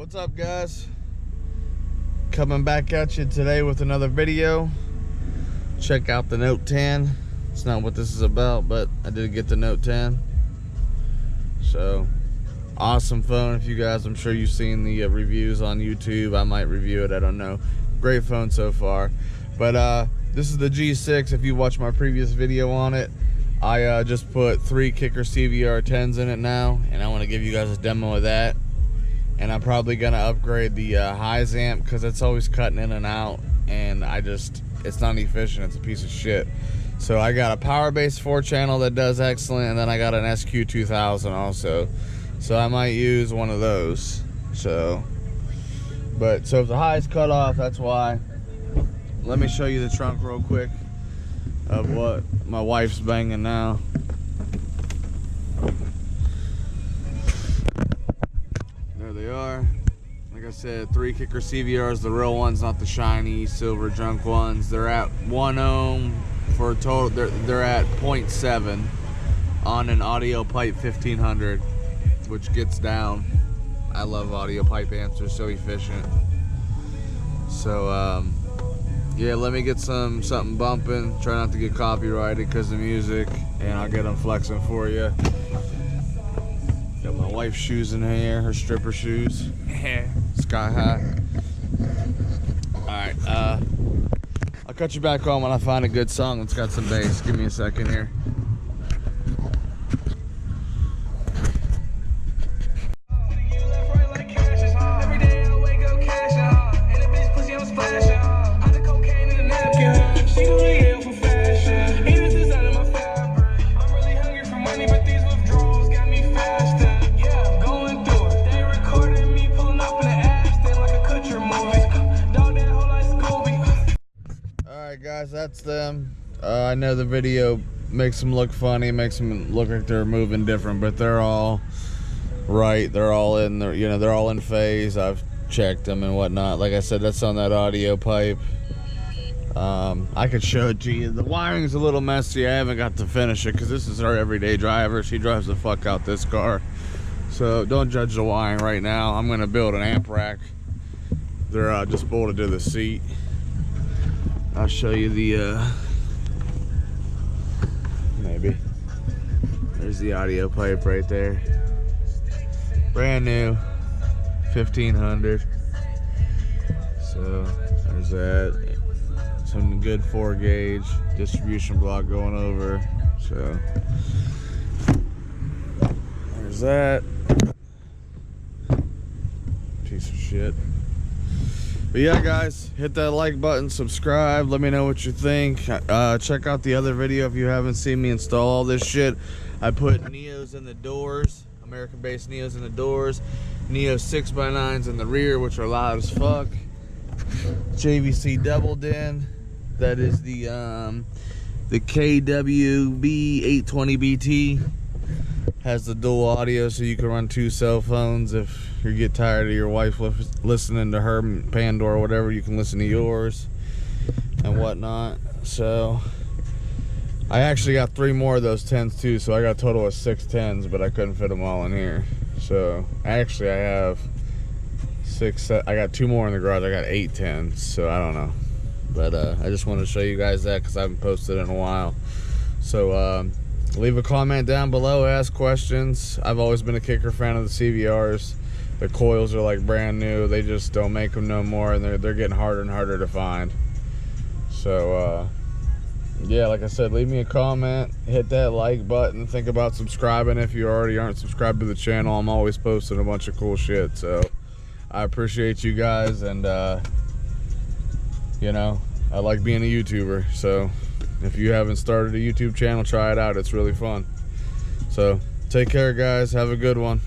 What's up, guys? Coming back at you today with another video. Check out the Note 10. It's not what this is about, but I did get the Note 10. So awesome phone. If you guys, I'm sure you've seen the reviews on YouTube. I might review it, I don't know. Great phone so far. But this is the G6. If you watched my previous video on it, I just put 3 Kicker CVR 10s in it now, and I want to give you guys a demo of that. And I'm probably gonna upgrade the highs amp because it's always cutting in and out, and it's not efficient. It's a piece of shit. So I got a power base 4-channel that does excellent, and then I got an SQ2000 also. So I might use one of those. So if the highs cut off, that's why. Let me show you the trunk real quick of what my wife's banging now. There they are. Like I said, 3 Kicker CVRs, the real ones, not the shiny silver junk ones. They're at 1 ohm for a total. They're at 0.7 on an audio pipe 1500, which gets down. I love audio pipe amps, they're so efficient. So yeah, let me get something bumping. Try not to get copyrighted because of music, and I'll get them flexing for you. Got my wife's shoes in here, her stripper shoes. Sky high. Alright, I'll cut you back on when I find a good song that's got some bass. Give me a second here. Alright guys, that's them. I know the video makes them look funny, makes them look like they're moving different, but they're all right. They're all in there, you know, they're all in phase. I've checked them and whatnot. Like I said, that's on that audio pipe. I could show it to you. The wiring's a little messy. I haven't got to finish it because this is our everyday driver. She drives the fuck out this car. So don't judge the wiring right now. I'm gonna build an amp rack. They're just bolted to the seat. I'll show you the maybe. There's the audio pipe right there. Brand new, 1500. So there's that. Some good 4-gauge distribution block going over. So there's that. Piece of shit. But yeah, guys, hit that like button, subscribe, let me know what you think. Check out the other video if you haven't seen me install all this shit. I put Neos in the doors, American-based Neos in the doors, Neo 6x9s in the rear, which are loud as fuck. JVC double din. That is the KWB 820BT. Has the dual audio, so you can run 2 cell phones. If you get tired of your wife listening to her Pandora or whatever, you can listen to yours and whatnot. So I actually got 3 more of those 10s too, so I got a total of 6 10s, but I couldn't fit them all in here. So actually I have 6. I got 2 more in the garage. I got 8 10s, so I don't know. But I just wanted to show you guys that because I haven't posted in a while. So leave a comment down below, ask questions. I've always been a Kicker fan of the CVRs. The coils are like brand new. They just don't make them no more, and they're getting harder and harder to find. So yeah, like I said, leave me a comment, hit that like button, think about subscribing if you already aren't subscribed to the channel. I'm always posting a bunch of cool shit, so I appreciate you guys. And you know, I like being a YouTuber, so if you haven't started a YouTube channel, try it out. It's really fun. So take care, guys. Have a good one.